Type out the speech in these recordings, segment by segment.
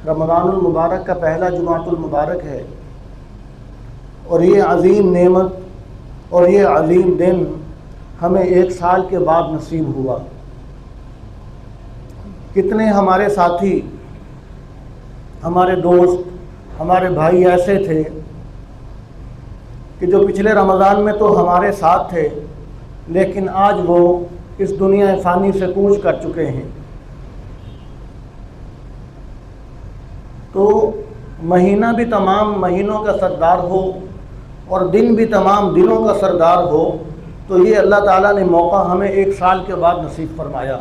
رمضان المبارک کا پہلا جمعۃ المبارک ہے، اور یہ عظیم نعمت اور یہ عظیم دن ہمیں 1 سال کے بعد نصیب ہوا۔ کتنے ہمارے ساتھی، ہمارے دوست، ہمارے بھائی ایسے تھے کہ جو پچھلے رمضان میں تو ہمارے ساتھ تھے، لیکن آج وہ اس دنیا فانی سے کوچ کر چکے ہیں۔ تو مہینہ بھی تمام مہینوں کا سردار ہو اور دن بھی تمام دنوں کا سردار ہو، تو یہ اللہ تعالیٰ نے موقع ہمیں 1 سال کے بعد نصیب فرمایا۔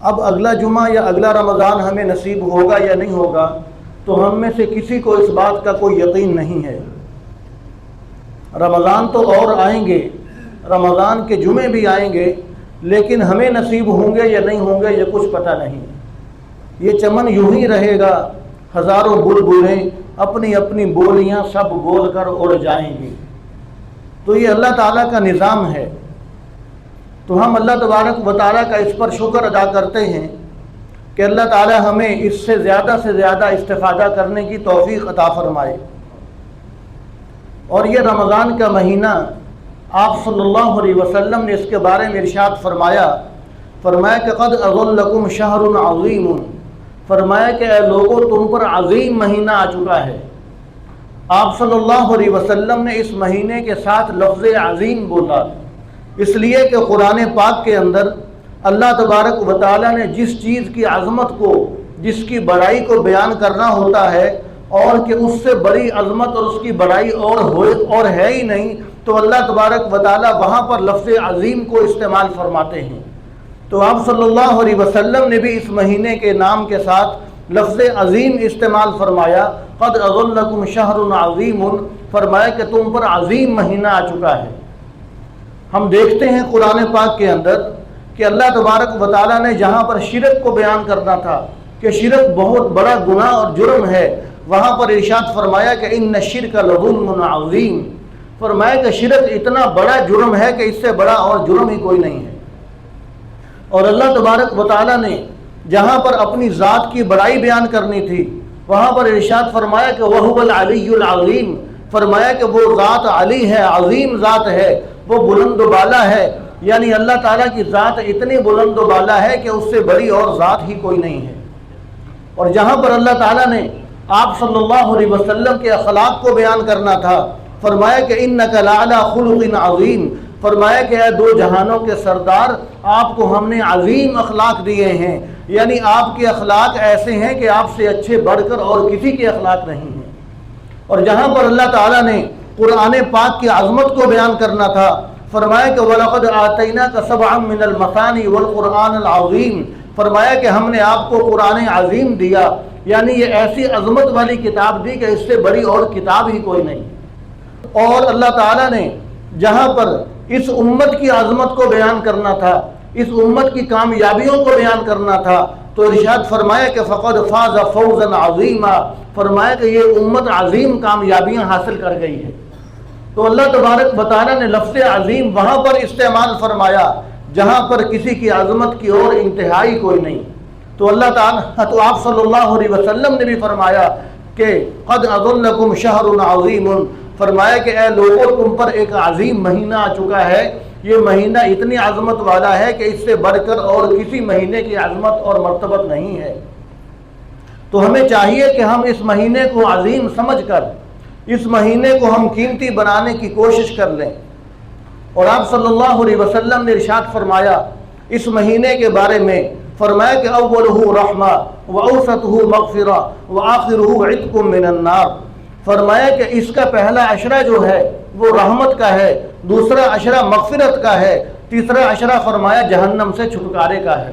اب اگلا جمعہ یا اگلا رمضان ہمیں نصیب ہوگا یا نہیں ہوگا، تو ہم میں سے کسی کو اس بات کا کوئی یقین نہیں ہے۔ رمضان تو اور آئیں گے، رمضان کے جمعے بھی آئیں گے، لیکن ہمیں نصیب ہوں گے یا نہیں ہوں گے یہ کچھ پتہ نہیں۔ یہ چمن یوں ہی رہے گا، ہزاروں بلبلیں اپنی اپنی بولیاں سب بول کر اڑ جائیں گی۔ تو یہ اللہ تعالیٰ کا نظام ہے۔ تو ہم اللہ تبارک و تعالیٰ کا اس پر شکر ادا کرتے ہیں کہ اللہ تعالیٰ ہمیں اس سے زیادہ استفادہ کرنے کی توفیق عطا فرمائے۔ اور یہ رمضان کا مہینہ آپ صلی اللہ علیہ وسلم نے اس کے بارے میں ارشاد فرمایا کہ قد اظلکم شہر عظیم، فرمایا کہ اے لوگو تم پر عظیم مہینہ آ چکا ہے۔ آپ صلی اللہ علیہ وسلم نے اس مہینے کے ساتھ لفظ عظیم بولا، اس لیے کہ قرآن پاک کے اندر اللہ تبارک و تعالیٰ نے جس چیز کی عظمت کو، جس کی بڑائی کو بیان کرنا ہوتا ہے، اور کہ اس سے بڑی عظمت اور اس کی بڑائی اور ہے ہی نہیں، تو اللہ تبارک و تعالیٰ وہاں پر لفظ عظیم کو استعمال فرماتے ہیں۔ تو آپ صلی اللہ علیہ وسلم نے بھی اس مہینے کے نام کے ساتھ لفظ عظیم استعمال فرمایا، قد اظلکم شہر عظیم، فرمایا کہ تم پر عظیم مہینہ آ چکا ہے۔ ہم دیکھتے ہیں قرآن پاک کے اندر کہ اللہ تبارک و تعالیٰ نے جہاں پر شرک کو بیان کرنا تھا کہ شرک بہت بڑا گناہ اور جرم ہے، وہاں پر ارشاد فرمایا کہ ان الشرک لظلم عظیم، فرمایا کہ شرک اتنا بڑا جرم ہے کہ اس سے بڑا اور جرم ہی کوئی نہیں ہے۔ اور اللہ تبارک و تعالیٰ نے جہاں پر اپنی ذات کی بڑائی بیان کرنی تھی، وہاں پر ارشاد فرمایا کہ وَهُوَ الْعَلِيُّ الْعَظِيمُ، فرمایا کہ وہ ذات علی ہے، عظیم ذات ہے، وہ بلند و بالا ہے، یعنی اللہ تعالیٰ کی ذات اتنی بلند و بالا ہے کہ اس سے بڑی اور ذات ہی کوئی نہیں ہے۔ اور جہاں پر اللہ تعالیٰ نے آپ صلی اللہ علیہ وسلم کے اخلاق کو بیان کرنا تھا، فرمایا کہ اِنَّكَ لَعَلَىٰ خُلُقٍ عَظِيمٍ، فرمایا کہ اے 2 جہانوں کے سردار، آپ کو ہم نے عظیم اخلاق دیے ہیں، یعنی آپ کے اخلاق ایسے ہیں کہ آپ سے اچھے بڑھ کر اور کسی کے اخلاق نہیں ہیں۔ اور جہاں پر اللہ تعالیٰ نے قرآن پاک کی عظمت کو بیان کرنا تھا، فرمایا کہ وَلَقَدْ آتَيْنَاكَ سَبْعًا مِّنَ الْمَثَانِي وَالْقُرْآنَ الْعَظِيمِ، فرمایا کہ ہم نے آپ کو قرآن عظیم دیا، یعنی یہ ایسی عظمت والی کتاب دی کہ اس سے بڑی اور کتاب ہی کوئی نہیں۔ اور اللہ تعالیٰ نے جہاں پر اس امت کی عظمت کو بیان کرنا تھا، اس امت کی کامیابیوں کو بیان کرنا تھا، تو ارشاد فرمایا کہ فقد فاز فوزا عظیما، فرمایا کہ یہ امت عظیم کامیابیاں حاصل کر گئی ہے۔ تو اللہ تبارک و تعالیٰ نے لفظ عظیم وہاں پر استعمال فرمایا جہاں پر کسی کی عظمت کی اور انتہائی کوئی نہیں۔ تو اللہ تعالیٰ تو آپ صلی اللہ علیہ وسلم نے بھی فرمایا کہ قد اظلکم شہر عظیم، فرمایا کہ اے لوگوں تم پر ایک عظیم مہینہ آ چکا ہے، یہ مہینہ اتنی عظمت والا ہے کہ اس سے بڑھ کر اور کسی مہینے کی عظمت اور مرتبت نہیں ہے۔ تو ہمیں چاہیے کہ ہم اس مہینے کو عظیم سمجھ کر اس مہینے کو ہم قیمتی بنانے کی کوشش کر لیں۔ اور آپ صلی اللہ علیہ وسلم نے ارشاد فرمایا اس مہینے کے بارے میں، فرمایا کہ اولہ رحمہ واوسطہ مغفرہ وآخرہ عتق من النار، فرمایا کہ اس کا پہلا عشرہ جو ہے وہ رحمت کا ہے، دوسرا عشرہ مغفرت کا ہے، تیسرا عشرہ فرمایا جہنم سے چھٹکارے کا ہے۔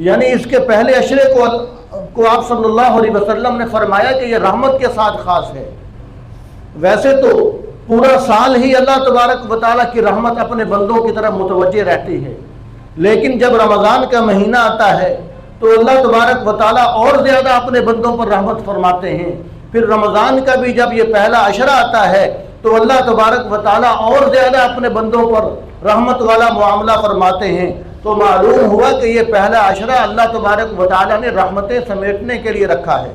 یعنی اس کے پہلے عشرے کو آپ صلی اللہ علیہ وسلم نے فرمایا کہ یہ رحمت کے ساتھ خاص ہے۔ ویسے تو پورا سال ہی اللہ تبارک و تعالیٰ کی رحمت اپنے بندوں کی طرف متوجہ رہتی ہے، لیکن جب رمضان کا مہینہ آتا ہے تو اللہ تبارک و تعالیٰ اور زیادہ اپنے بندوں پر رحمت فرماتے ہیں۔ پھر رمضان کا بھی جب یہ پہلا عشرہ آتا ہے تو اللہ تبارک و تعالیٰ اور زیادہ اپنے بندوں پر رحمت والا معاملہ فرماتے ہیں۔ تو معلوم ہوا کہ یہ پہلا عشرہ اللہ تبارک و تعالیٰ نے رحمتیں سمیٹنے کے لیے رکھا ہے۔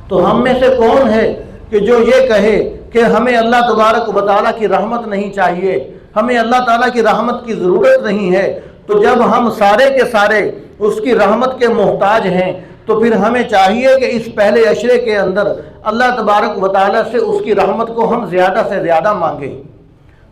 تو ہم میں سے کون ہے کہ جو یہ کہے کہ ہمیں اللہ تبارک و تعالیٰ کی رحمت نہیں چاہیے، ہمیں اللہ تعالیٰ کی رحمت کی ضرورت نہیں ہے؟ تو جب ہم سارے کے سارے اس کی رحمت کے محتاج ہیں تو پھر ہمیں چاہیے کہ اس پہلے عشرے کے اندر اللہ تبارک و تعالیٰ سے اس کی رحمت کو ہم زیادہ سے زیادہ مانگیں۔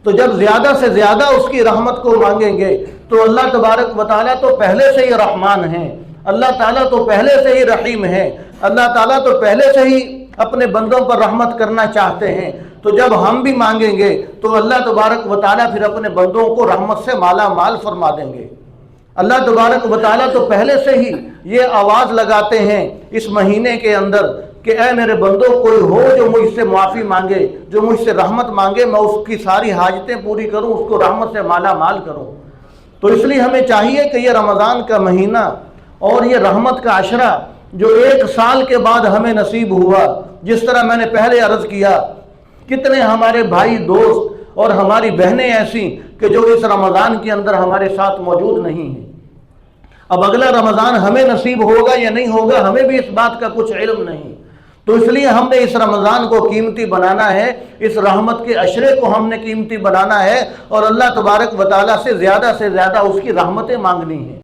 تو جب زیادہ سے زیادہ اس کی رحمت کو مانگیں گے تو اللہ تبارک و تعالیٰ تو پہلے سے ہی رحمان ہیں، اللہ تعالیٰ تو پہلے سے ہی رحیم ہے، اللہ تعالیٰ تو پہلے سے ہی اپنے بندوں پر رحمت کرنا چاہتے ہیں۔ تو جب ہم بھی مانگیں گے تو اللہ تبارک و تعالیٰ پھر اپنے بندوں کو رحمت سے مالا مال فرما دیں گے۔ اللہ تبارک و تعالیٰ تو پہلے سے ہی یہ آواز لگاتے ہیں اس مہینے کے اندر کہ اے میرے بندوں، کوئی ہو جو مجھ سے معافی مانگے، جو مجھ سے رحمت مانگے، میں اس کی ساری حاجتیں پوری کروں، اس کو رحمت سے مالا مال کروں۔ تو اس لیے ہمیں چاہیے کہ یہ رمضان کا مہینہ اور یہ رحمت کا عشرہ جو 1 سال کے بعد ہمیں نصیب ہوا، جس طرح میں نے پہلے عرض کیا، کتنے ہمارے بھائی دوست اور ہماری بہنیں ایسی کہ جو اس رمضان کے اندر ہمارے ساتھ موجود نہیں ہیں۔ اب اگلا رمضان ہمیں نصیب ہوگا یا نہیں ہوگا، ہمیں بھی اس بات کا کچھ علم نہیں۔ تو اس لیے ہم نے اس رمضان کو قیمتی بنانا ہے، اس رحمت کے عشرے کو ہم نے قیمتی بنانا ہے، اور اللہ تبارک و تعالیٰ سے زیادہ اس کی رحمتیں مانگنی ہیں۔